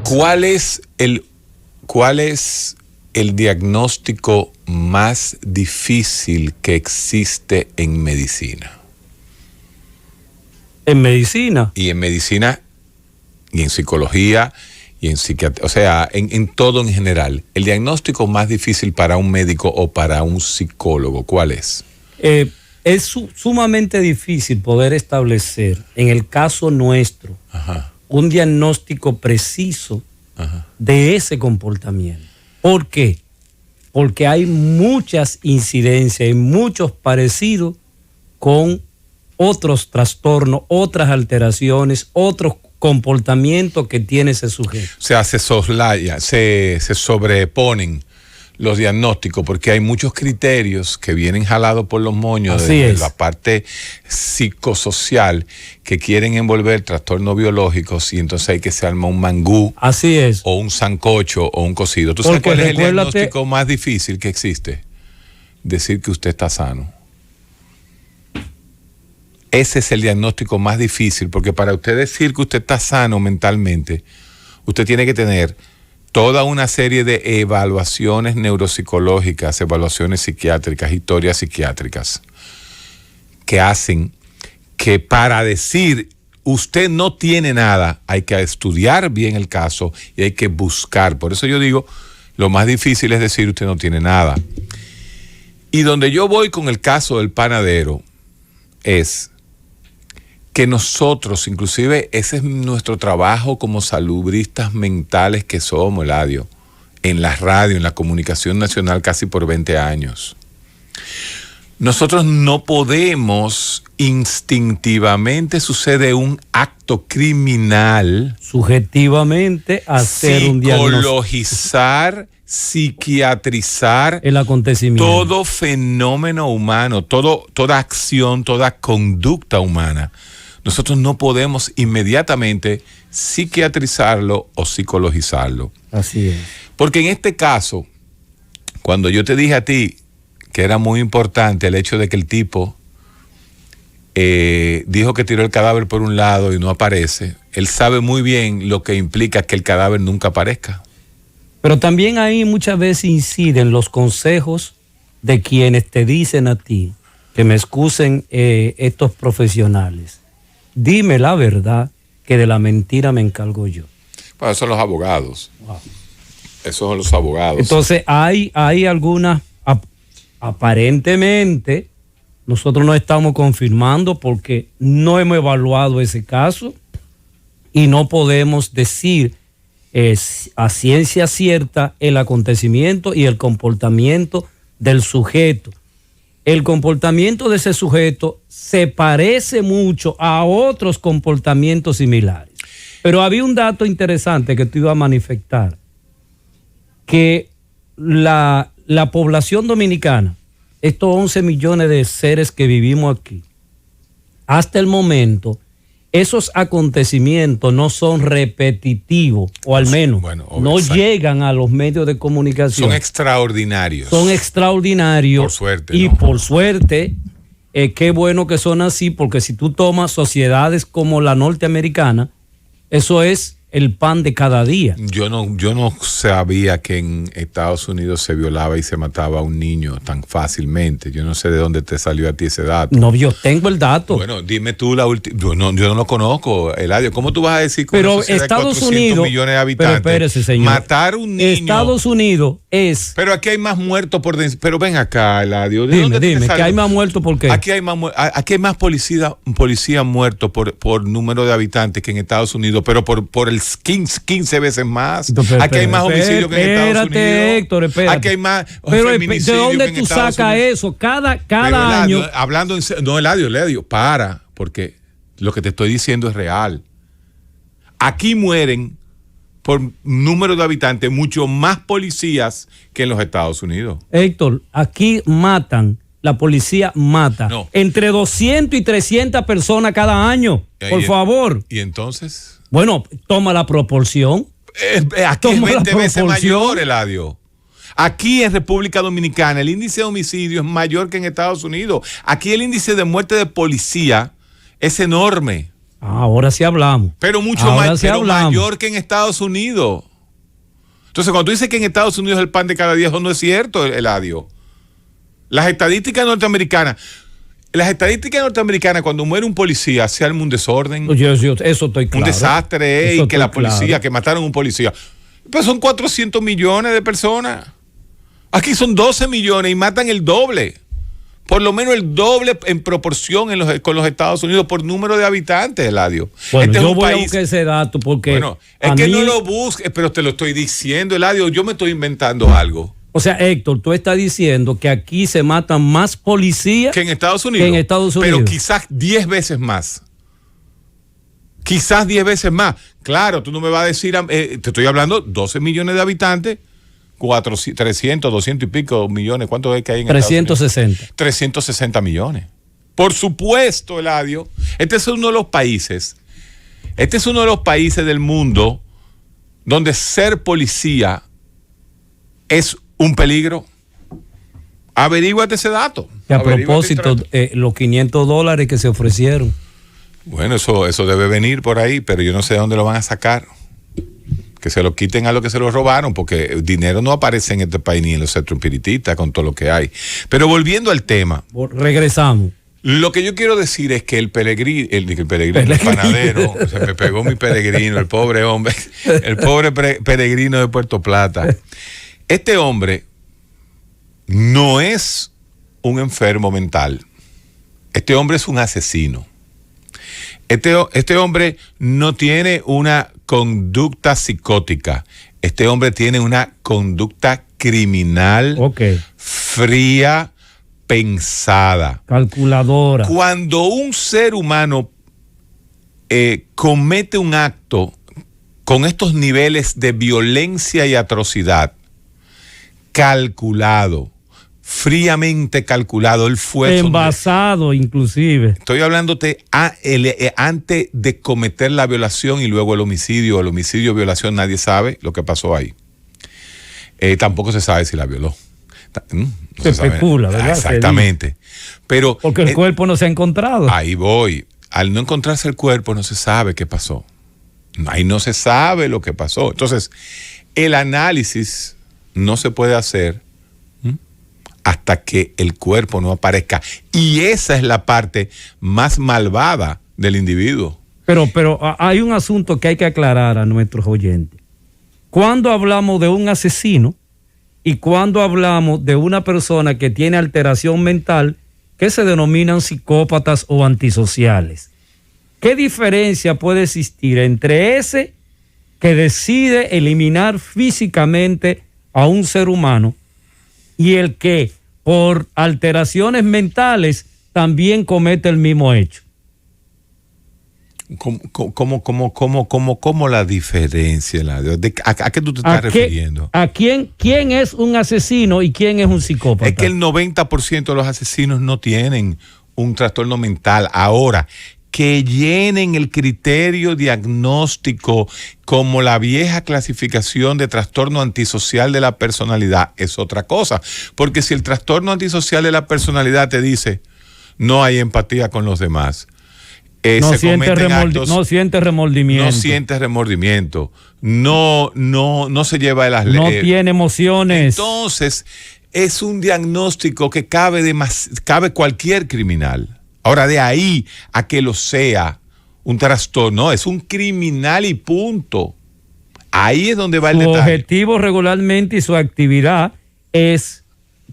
¿Cuál es el diagnóstico más difícil que existe en medicina? ¿En medicina? Y en medicina, y en psicología, y en psiquiatría, o sea, en todo en general. El diagnóstico más difícil para un médico o para un psicólogo, ¿cuál es? Es sumamente difícil poder establecer, en el caso nuestro, un diagnóstico preciso de ese comportamiento. ¿Por qué? Porque hay muchas incidencias y muchos parecidos con otros trastornos, otras alteraciones, otros comportamientos que tiene ese sujeto. O sea, se sobreponen los diagnósticos porque hay muchos criterios que vienen jalados por los moños de la parte psicosocial que quieren envolver trastornos biológicos y entonces hay que se arma un mangú. Así es. O un sancocho o un cocido. ¿Tú sabes cuál es el diagnóstico más difícil que existe? Decir que usted está sano. Ese es el diagnóstico más difícil porque para usted decir que usted está sano mentalmente, usted tiene que tener toda una serie de evaluaciones neuropsicológicas, evaluaciones psiquiátricas, historias psiquiátricas, que hacen que para decir usted no tiene nada, hay que estudiar bien el caso y hay que buscar. Por eso yo digo, lo más difícil es decir usted no tiene nada. Y donde yo voy con el caso del panadero es que nosotros, inclusive ese es nuestro trabajo como salubristas mentales que somos, Eladio, en la radio, en la comunicación nacional casi por 20 años. Nosotros no podemos instintivamente, sucede un acto criminal, subjetivamente hacer un diagnóstico, psicologizar, psiquiatrizar el acontecimiento, todo fenómeno humano, toda acción, toda conducta humana. Nosotros no podemos inmediatamente psiquiatrizarlo o psicologizarlo. Así es. Porque en este caso, cuando yo te dije a ti que era muy importante el hecho de que el tipo dijo que tiró el cadáver por un lado y no aparece, él sabe muy bien lo que implica que el cadáver nunca aparezca. Pero también ahí muchas veces inciden los consejos de quienes te dicen a ti, que me excusen estos profesionales. Dime la verdad, que de la mentira me encargo yo. Bueno, esos son los abogados. Wow. Esos son los abogados. Entonces hay algunas, aparentemente, nosotros no estamos confirmando porque no hemos evaluado ese caso y no podemos decir a ciencia cierta el acontecimiento y el comportamiento del sujeto. El comportamiento de ese sujeto se parece mucho a otros comportamientos similares. Pero había un dato interesante que tú ibas a manifestar, que la población dominicana, estos 11 millones de seres que vivimos aquí, hasta el momento, esos acontecimientos no son repetitivos, o al menos no llegan a los medios de comunicación. Son extraordinarios. Son extraordinarios. Por suerte. Y por suerte, qué bueno que son así, porque si tú tomas sociedades como la norteamericana, eso es el pan de cada día. Yo no sabía que en Estados Unidos se violaba y se mataba a un niño tan fácilmente. Yo no sé de dónde te salió a ti ese dato. No, yo tengo el dato. Bueno, dime tú la última. Yo no lo conozco, Eladio. ¿Cómo tú vas a decir que pero Estados Unidos, millones de habitantes, pero espérese, señor, matar a un niño? Estados Unidos es... Pero aquí hay más muertos por dentro. Pero ven acá, Eladio. Dime, que hay más muertos, ¿por qué? Aquí hay más policía muertos por número de habitantes que en Estados Unidos, pero por el 15 veces más. Aquí hay más homicidios que en Estados Unidos. Héctor, espérate. Aquí hay más feminicidios. ¿De dónde tú sacas eso? Cada año. Hablando en serio, no, Eladio, porque lo que te estoy diciendo es real. Aquí mueren por número de habitantes mucho más policías que en los Estados Unidos. Héctor, aquí matan. La policía mata entre 200 y 300 personas cada año. Por favor. ¿Y entonces? Bueno, toma la proporción. Aquí es 20 veces mayor, Eladio. Aquí en República Dominicana el índice de homicidio es mayor que en Estados Unidos. Aquí el índice de muerte de policía es enorme. Ahora sí hablamos. Pero mucho mayor que en Estados Unidos. Entonces, cuando tú dices que en Estados Unidos el pan de cada día, eso no es cierto, Eladio. Las estadísticas norteamericanas, cuando muere un policía, se arma un desorden. Eso estoy claro. Un desastre, y que la policía, claro, que mataron a un policía. Pero son 400 millones de personas. Aquí son 12 millones y matan el doble. Por lo menos el doble en proporción con los Estados Unidos por número de habitantes, Eladio. Bueno, yo voy a buscar ese dato porque... Bueno, es que no lo busques, pero te lo estoy diciendo, Eladio. Yo me estoy inventando algo. O sea, Héctor, tú estás diciendo que aquí se matan más policías que en Estados Unidos. Pero quizás 10 veces más. Quizás 10 veces más. Claro, tú no me vas a decir, te estoy hablando, 12 millones de habitantes, 300, 200 y pico millones. ¿Cuánto es que hay en 360. Estados Unidos? 360 millones. Por supuesto, Eladio. Este es uno de los países del mundo donde ser policía es un peligro. Averíguate ese dato. Y a propósito, los $500 que se ofrecieron. Bueno, eso debe venir por ahí, pero yo no sé de dónde lo van a sacar. Que se lo quiten a lo que se lo robaron, porque el dinero no aparece en este país ni en los centros espiritistas con todo lo que hay. Pero volviendo al tema. Regresamos. Lo que yo quiero decir es que el panadero, se me pegó mi peregrino, el pobre hombre, el pobre peregrino de Puerto Plata. Este hombre no es un enfermo mental. Este hombre es un asesino. Este hombre no tiene una conducta psicótica. Este hombre tiene una conducta criminal, fría, pensada, calculadora. Cuando un ser humano comete un acto con estos niveles de violencia y atrocidad, calculado, fríamente calculado, él fue envasado inclusive. Estoy hablándote antes de cometer la violación y luego el homicidio, violación, nadie sabe lo que pasó ahí. Tampoco se sabe si la violó. No se especula, ¿verdad? Exactamente. Pero porque el cuerpo no se ha encontrado. Ahí voy. Al no encontrarse el cuerpo no se sabe qué pasó. Ahí no se sabe lo que pasó. Entonces, el análisis no se puede hacer hasta que el cuerpo no aparezca. Y esa es la parte más malvada del individuo. Pero hay un asunto que hay que aclarar a nuestros oyentes. Cuando hablamos de un asesino y cuando hablamos de una persona que tiene alteración mental, que se denominan psicópatas o antisociales, ¿qué diferencia puede existir entre ese que decide eliminar físicamente a un ser humano y el que por alteraciones mentales también comete el mismo hecho? ¿Cómo la diferencia? ¿A qué tú te estás refiriendo? ¿A quién es un asesino y quién es un psicópata? Es que el 90% de los asesinos no tienen un trastorno mental. Ahora, que llenen el criterio diagnóstico como la vieja clasificación de trastorno antisocial de la personalidad es otra cosa. Porque si el trastorno antisocial de la personalidad te dice no hay empatía con los demás, no siente remordimiento. No se lleva de las leyes. No tiene emociones. Entonces, es un diagnóstico que cabe cualquier criminal. Ahora, de ahí a que lo sea un trastorno, es un criminal y punto. Ahí es donde va el detalle. Su objetivo regularmente y su actividad es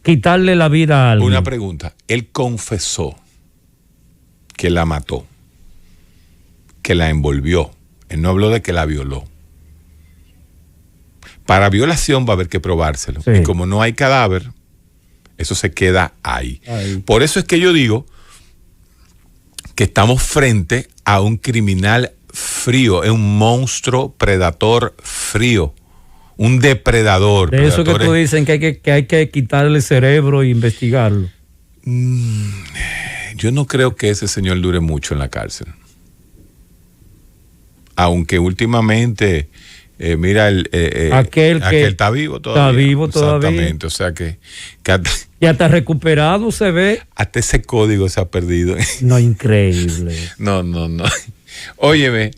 quitarle la vida a alguien. Una pregunta. Él confesó que la mató, que la envolvió. Él no habló de que la violó. Para violación va a haber que probárselo. Sí. Y como no hay cadáver, eso se queda ahí. Por eso es que yo digo que estamos frente a un criminal frío, es un monstruo predator frío, un depredador. De eso que tú dicen que hay que quitarle el cerebro e investigarlo. Yo no creo que ese señor dure mucho en la cárcel. Aunque últimamente, mira, aquel está vivo todavía. Está vivo todavía. Exactamente, o sea que y hasta recuperado se ve. Hasta ese código se ha perdido. No, increíble. No. Óyeme,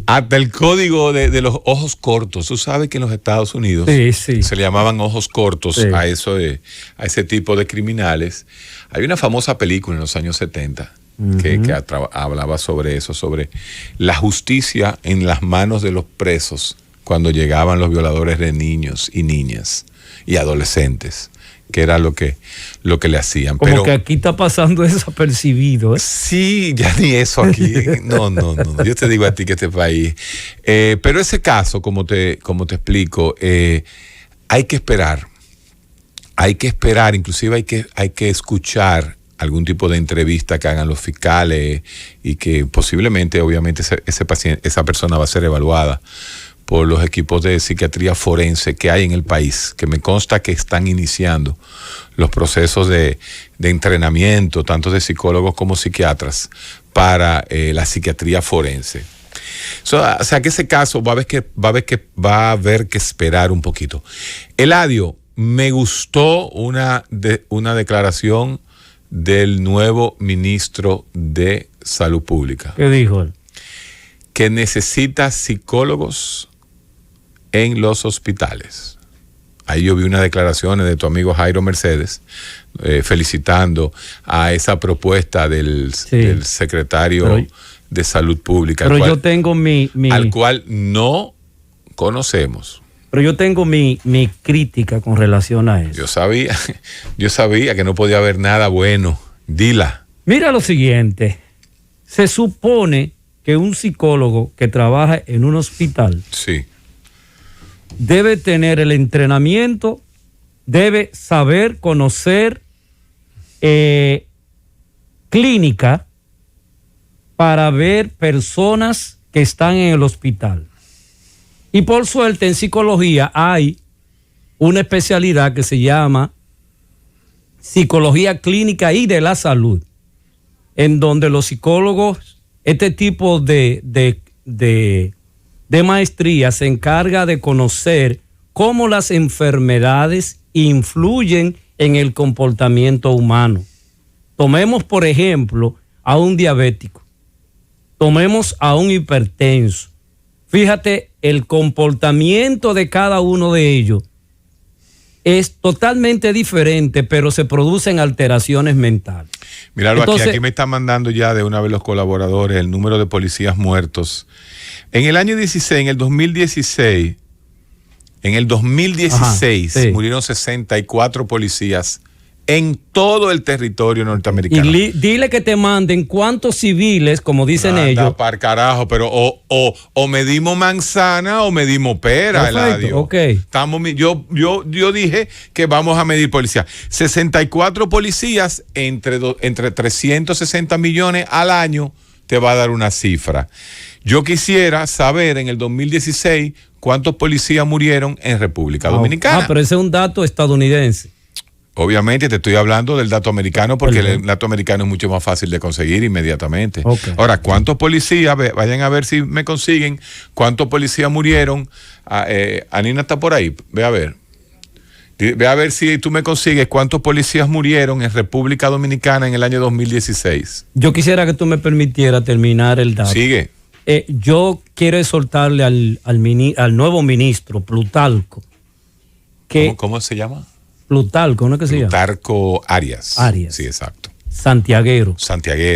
hasta el código de los ojos cortos. Tú sabes que en los Estados Unidos se le llamaban ojos cortos a ese tipo de criminales. Hay una famosa película en los años 70 que hablaba sobre eso, sobre la justicia en las manos de los presos cuando llegaban los violadores de niños y niñas y adolescentes, que era lo que le hacían. Como que aquí está pasando desapercibido, ¿eh? Sí, ya ni eso aquí. No. Yo te digo a ti que este país. Pero ese caso, como te explico, hay que esperar. Hay que esperar, inclusive hay que escuchar algún tipo de entrevista que hagan los fiscales y que posiblemente, obviamente, esa persona va a ser evaluada por los equipos de psiquiatría forense que hay en el país, que me consta que están iniciando los procesos de entrenamiento, tanto de psicólogos como psiquiatras, para la psiquiatría forense. O sea que ese caso va a haber que esperar un poquito. Eladio, me gustó una declaración del nuevo ministro de Salud Pública. ¿Qué dijo él? Que necesita psicólogos en los hospitales. Ahí yo vi unas declaraciones de tu amigo Jairo Mercedes felicitando a esa propuesta del secretario de Salud Pública. Pero yo tengo al cual no conocemos. Pero yo tengo mi crítica con relación a eso. Yo sabía que no podía haber nada bueno. Dila. Mira lo siguiente. Se supone que un psicólogo que trabaja en un hospital debe tener el entrenamiento, debe saber conocer clínica para ver personas que están en el hospital. Y por suerte en psicología hay una especialidad que se llama psicología clínica y de la salud, en donde los psicólogos, este tipo de maestría se encarga de conocer cómo las enfermedades influyen en el comportamiento humano. Tomemos, por ejemplo, a un diabético, tomemos a un hipertenso. Fíjate, el comportamiento de cada uno de ellos es totalmente diferente, pero se producen alteraciones mentales. Míralo. Entonces, aquí me están mandando ya de una vez los colaboradores el número de policías muertos. En el año 16, en el 2016, murieron 64 policías en todo el territorio norteamericano. Y dile que te manden cuántos civiles, como dicen ellos. Para carajo, pero o medimos manzana o medimos pera, Eladio. Okay. Yo dije que vamos a medir policías. 64 policías entre 360 millones al año te va a dar una cifra. Yo quisiera saber en el 2016 cuántos policías murieron en República Dominicana. Pero ese es un dato estadounidense. Obviamente te estoy hablando del dato americano porque el dato americano es mucho más fácil de conseguir inmediatamente. Okay. Ahora, ¿cuántos policías? Vayan a ver si me consiguen cuántos policías murieron. Anina está por ahí, ve a ver. Ve a ver si tú me consigues cuántos policías murieron en República Dominicana en el año 2016. Yo quisiera que tú me permitieras terminar el dato. Sigue. Yo quiero exhortarle al nuevo ministro, Plutarco. ¿Cómo se llama? Plutarco, ¿no es que se llama? Plutarco Arias. Arias. Sí, exacto. Santiaguero.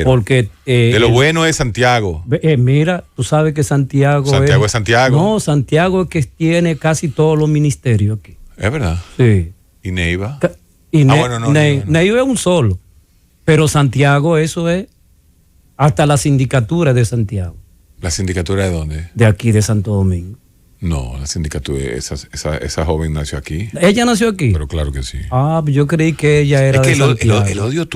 Porque de lo bueno es Santiago. Mira, tú sabes que Santiago es Santiago. No, Santiago es que tiene casi todos los ministerios aquí. Es verdad. Sí. ¿Y Neiva? Neiva es un solo. Pero Santiago, eso es hasta la sindicatura de Santiago. ¿La sindicatura de dónde? De aquí, de Santo Domingo. No, la sindicatura, esa joven nació aquí. ¿Ella nació aquí? Pero claro que sí. Yo creí que ella era de Santiago. El odio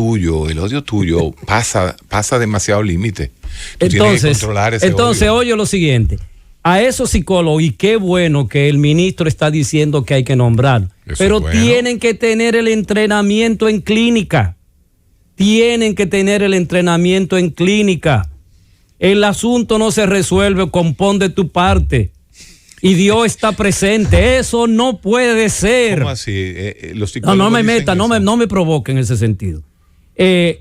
tuyo pasa demasiado límite. Entonces, tienes que controlar ese odio. Oye lo siguiente. A esos psicólogos, y qué bueno que el ministro está diciendo que hay que nombrar, pero tienen que tener el entrenamiento en clínica. Tienen que tener el entrenamiento en clínica. El asunto no se resuelve con pon de tu parte. Y Dios está presente. Eso no puede ser. ¿Cómo así? No me meta, no me provoque en ese sentido.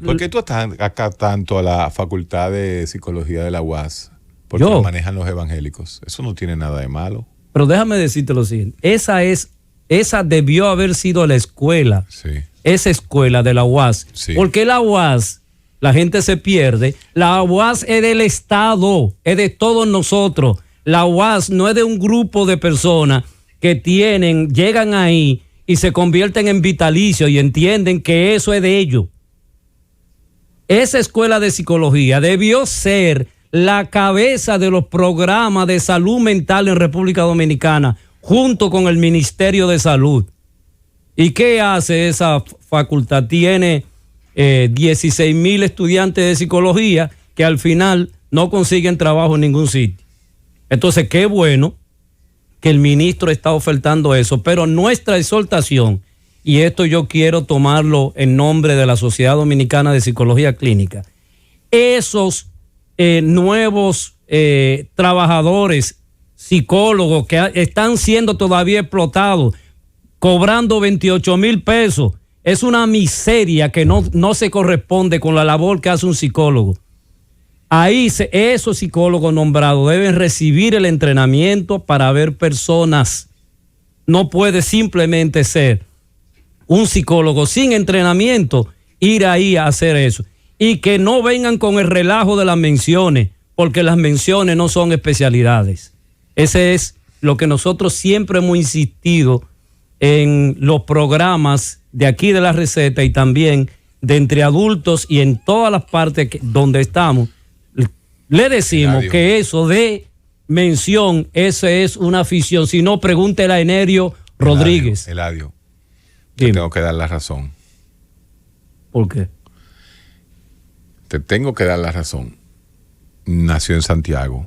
¿Por qué tú estás acá tanto a la Facultad de Psicología de la UAS? porque lo manejan los evangélicos. Eso no tiene nada de malo. Pero déjame decirte lo siguiente. Esa debió haber sido la escuela. Sí. Esa escuela de la UAS. Sí. Porque la UAS, la gente se pierde. La UAS es del Estado, es de todos nosotros. La UAS no es de un grupo de personas que llegan ahí y se convierten en vitalicios y entienden que eso es de ellos. Esa escuela de psicología debió ser la cabeza de los programas de salud mental en República Dominicana, junto con el Ministerio de Salud. ¿Y qué hace esa facultad? Tiene 16,000 estudiantes de psicología que al final no consiguen trabajo en ningún sitio. Entonces, qué bueno que el ministro está ofertando eso, pero nuestra exhortación, y esto yo quiero tomarlo en nombre de la Sociedad Dominicana de Psicología Clínica, esos nuevos trabajadores, psicólogos que están siendo todavía explotados, cobrando 28,000 pesos, es una miseria que no se corresponde con la labor que hace un psicólogo. Ahí esos psicólogos nombrados deben recibir el entrenamiento para ver personas. No puede simplemente ser un psicólogo sin entrenamiento ir ahí a hacer eso. Y que no vengan con el relajo de las menciones, porque las menciones no son especialidades. Ese es lo que nosotros siempre hemos insistido en los programas de aquí de la receta y también de entre adultos y en todas las partes donde estamos. Le decimos Eladio, que eso de mención, eso es una afición. Si no, pregúntele a Enerio Rodríguez. Eladio, te tengo que dar la razón. ¿Por qué? Te tengo que dar la razón. Nació en Santiago.